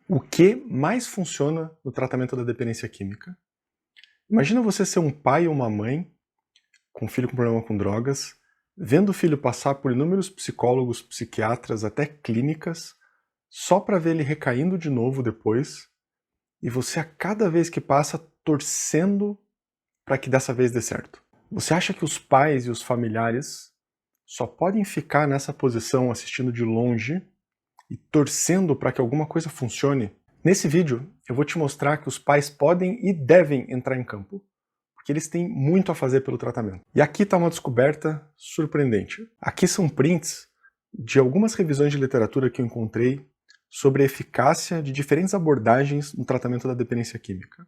O que mais funciona no tratamento da dependência química? Imagina você ser um pai ou uma mãe com um filho com problema com drogas, vendo o filho passar por inúmeros psicólogos, psiquiatras, até clínicas, só para ver ele recaindo de novo depois, e você a cada vez que passa torcendo para que dessa vez dê certo. Você acha que os pais e os familiares só podem ficar nessa posição assistindo de longe e torcendo para que alguma coisa funcione? Nesse vídeo eu vou te mostrar que os pais podem e devem entrar em campo, porque eles têm muito a fazer pelo tratamento. E aqui está uma descoberta surpreendente. Aqui são prints de algumas revisões de literatura que eu encontrei sobre a eficácia de diferentes abordagens no tratamento da dependência química.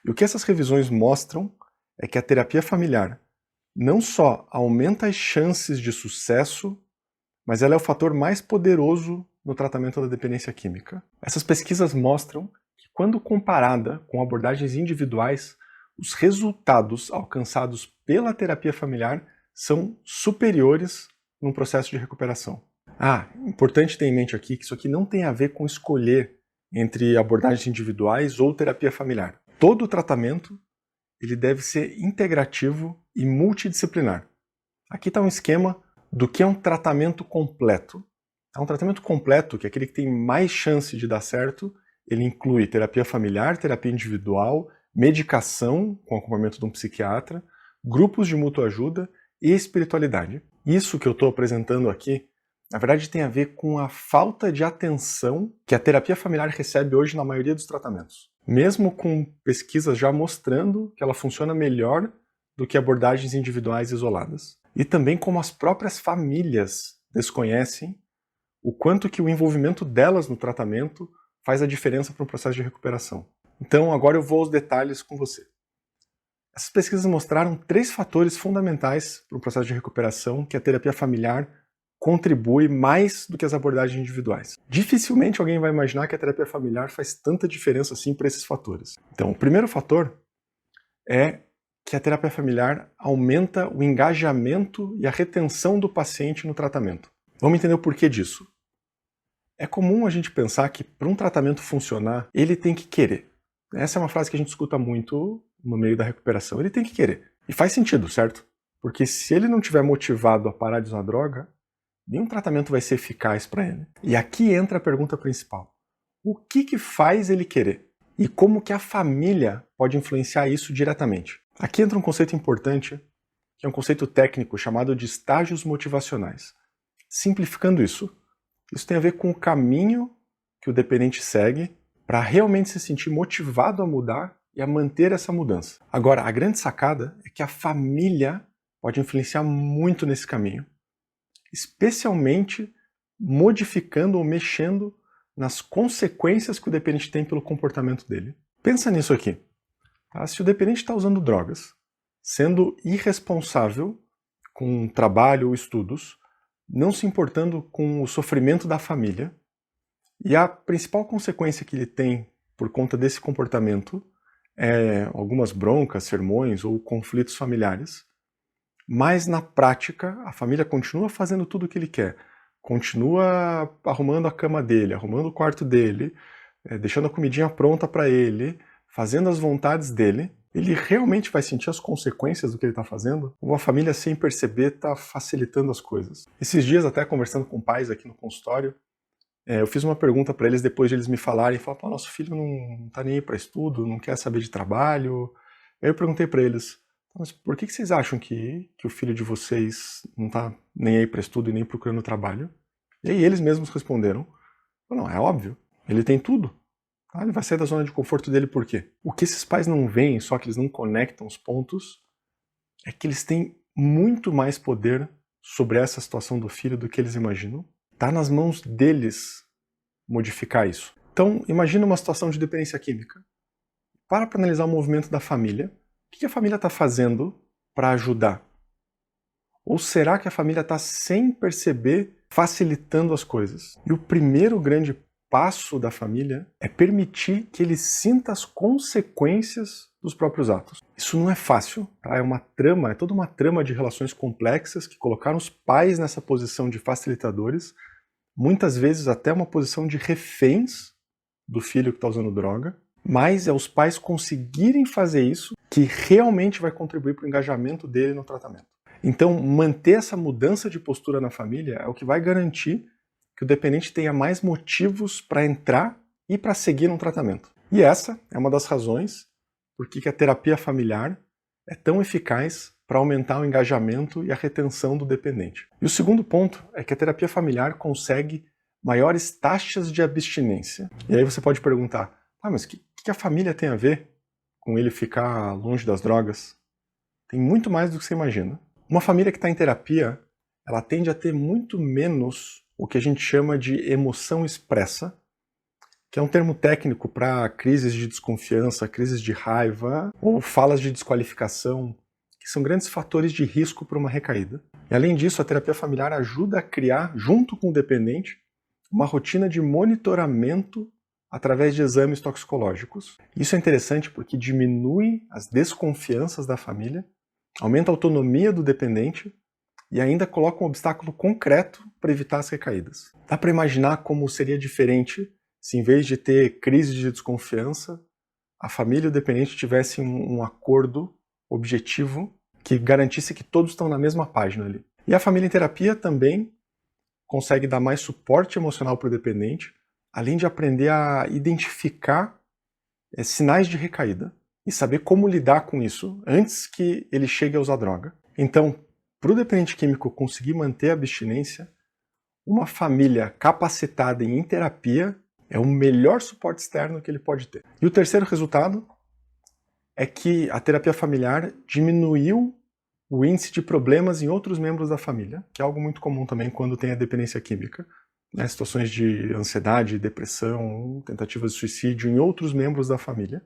E o que essas revisões mostram é que a terapia familiar não só aumenta as chances de sucesso, mas ela é o fator mais poderoso no tratamento da dependência química. Essas pesquisas mostram que, quando comparada com abordagens individuais, os resultados alcançados pela terapia familiar são superiores no processo de recuperação. Importante ter em mente aqui que isso aqui não tem a ver com escolher entre abordagens individuais ou terapia familiar. Todo o tratamento ele deve ser integrativo e multidisciplinar. Aqui está um esquema do que é um tratamento completo. Um tratamento completo, que é aquele que tem mais chance de dar certo, ele inclui terapia familiar, terapia individual, medicação com acompanhamento de um psiquiatra, grupos de mútua ajuda e espiritualidade. Isso que eu estou apresentando aqui, na verdade, tem a ver com a falta de atenção que a terapia familiar recebe hoje na maioria dos tratamentos. Mesmo com pesquisas já mostrando que ela funciona melhor do que abordagens individuais isoladas. E também como as próprias famílias desconhecem o quanto que o envolvimento delas no tratamento faz a diferença para o processo de recuperação. Então agora eu vou aos detalhes com você. Essas pesquisas mostraram 3 fatores fundamentais para o processo de recuperação que a terapia familiar contribui mais do que as abordagens individuais. Dificilmente alguém vai imaginar que a terapia familiar faz tanta diferença assim para esses fatores. Então, o primeiro fator é que a terapia familiar aumenta o engajamento e a retenção do paciente no tratamento. Vamos entender o porquê disso. É comum a gente pensar que para um tratamento funcionar, ele tem que querer. Essa é uma frase que a gente escuta muito no meio da recuperação. Ele tem que querer. E faz sentido, certo? Porque se ele não estiver motivado a parar de usar droga, nenhum tratamento vai ser eficaz para ele. E aqui entra a pergunta principal. O que faz ele querer? E como que a família pode influenciar isso diretamente? Aqui entra um conceito importante, que é um conceito técnico chamado de estágios motivacionais. Simplificando isso tem a ver com o caminho que o dependente segue para realmente se sentir motivado a mudar e a manter essa mudança. Agora, a grande sacada é que a família pode influenciar muito nesse caminho, especialmente modificando ou mexendo nas consequências que o dependente tem pelo comportamento dele. Pensa nisso aqui. Se o dependente está usando drogas, sendo irresponsável com trabalho ou estudos, não se importando com o sofrimento da família, e a principal consequência que ele tem por conta desse comportamento é algumas broncas, sermões ou conflitos familiares, mas na prática a família continua fazendo tudo o que ele quer, continua arrumando a cama dele, arrumando o quarto dele, deixando a comidinha pronta para ele, fazendo as vontades dele. Ele realmente vai sentir as consequências do que ele está fazendo? Ou a família, sem perceber, está facilitando as coisas? Esses dias, até conversando com pais aqui no consultório, eu fiz uma pergunta para eles depois de eles me falarem, falaram, nosso filho não está nem aí para estudo, não quer saber de trabalho. Aí eu perguntei para eles, mas por que vocês acham que o filho de vocês não está nem aí para estudo e nem procurando trabalho? E aí eles mesmos responderam, não, é óbvio, ele tem tudo. Ele vai sair da zona de conforto dele por quê? O que esses pais não veem, só que eles não conectam os pontos, é que eles têm muito mais poder sobre essa situação do filho do que eles imaginam. Está nas mãos deles modificar isso. Então, imagina uma situação de dependência química. Para analisar o movimento da família. O que a família está fazendo para ajudar? Ou será que a família está, sem perceber, facilitando as coisas? E o primeiro grande passo da família é permitir que ele sinta as consequências dos próprios atos. Isso não é fácil, tá? É toda uma trama de relações complexas que colocaram os pais nessa posição de facilitadores, muitas vezes até uma posição de reféns do filho que está usando droga, mas é os pais conseguirem fazer isso que realmente vai contribuir para o engajamento dele no tratamento. Então, manter essa mudança de postura na família é o que vai garantir que o dependente tenha mais motivos para entrar e para seguir no tratamento. E essa é uma das razões por que a terapia familiar é tão eficaz para aumentar o engajamento e a retenção do dependente. E o segundo ponto é que a terapia familiar consegue maiores taxas de abstinência. E aí você pode perguntar, mas o que a família tem a ver com ele ficar longe das drogas? Tem muito mais do que você imagina. Uma família que está em terapia, ela tende a ter muito menos o que a gente chama de emoção expressa, que é um termo técnico para crises de desconfiança, crises de raiva ou falas de desqualificação, que são grandes fatores de risco para uma recaída. E além disso, a terapia familiar ajuda a criar, junto com o dependente, uma rotina de monitoramento através de exames toxicológicos. Isso é interessante porque diminui as desconfianças da família, aumenta a autonomia do dependente e ainda coloca um obstáculo concreto para evitar as recaídas. Dá para imaginar como seria diferente se, em vez de ter crise de desconfiança, a família e o dependente tivessem um acordo objetivo que garantisse que todos estão na mesma página ali. E a família em terapia também consegue dar mais suporte emocional para o dependente, além de aprender a identificar sinais de recaída e saber como lidar com isso antes que ele chegue a usar droga. Então, para o dependente químico conseguir manter a abstinência, uma família capacitada em terapia é o melhor suporte externo que ele pode ter. E o terceiro resultado é que a terapia familiar diminuiu o índice de problemas em outros membros da família, que é algo muito comum também quando tem a dependência química, né? Situações de ansiedade, depressão, tentativas de suicídio em outros membros da família.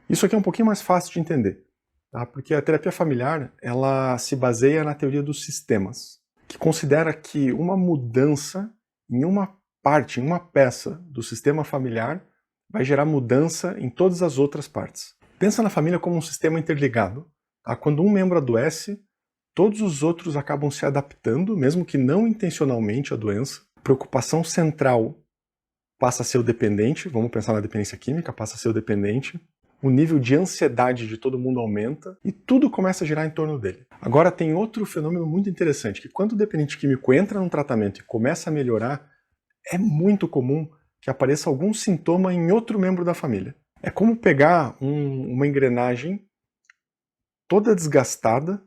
Isso aqui é um pouquinho mais fácil de entender, tá? Porque a terapia familiar ela se baseia na teoria dos sistemas, que considera que uma mudança em uma parte, em uma peça do sistema familiar vai gerar mudança em todas as outras partes. Pensa na família como um sistema interligado. Tá? Quando um membro adoece, todos os outros acabam se adaptando, mesmo que não intencionalmente, à doença. A preocupação central passa a ser o dependente, vamos pensar na dependência química, passa a ser o dependente. O nível de ansiedade de todo mundo aumenta e tudo começa a girar em torno dele. Agora tem outro fenômeno muito interessante, que quando o dependente químico entra num tratamento e começa a melhorar, é muito comum que apareça algum sintoma em outro membro da família. É como pegar uma engrenagem toda desgastada,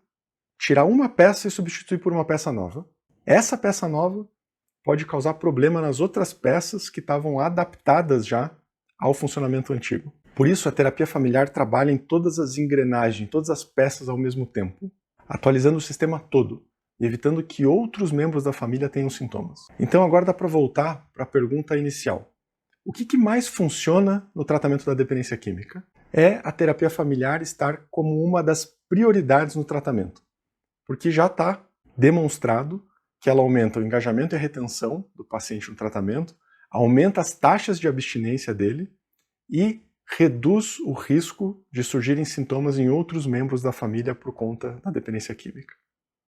tirar uma peça e substituir por uma peça nova. Essa peça nova pode causar problema nas outras peças que estavam adaptadas já ao funcionamento antigo. Por isso, a terapia familiar trabalha em todas as engrenagens, todas as peças ao mesmo tempo, atualizando o sistema todo e evitando que outros membros da família tenham sintomas. Então agora dá para voltar para a pergunta inicial. O que mais funciona no tratamento da dependência química? É a terapia familiar estar como uma das prioridades no tratamento, porque já está demonstrado que ela aumenta o engajamento e a retenção do paciente no tratamento, aumenta as taxas de abstinência dele e reduz o risco de surgirem sintomas em outros membros da família por conta da dependência química.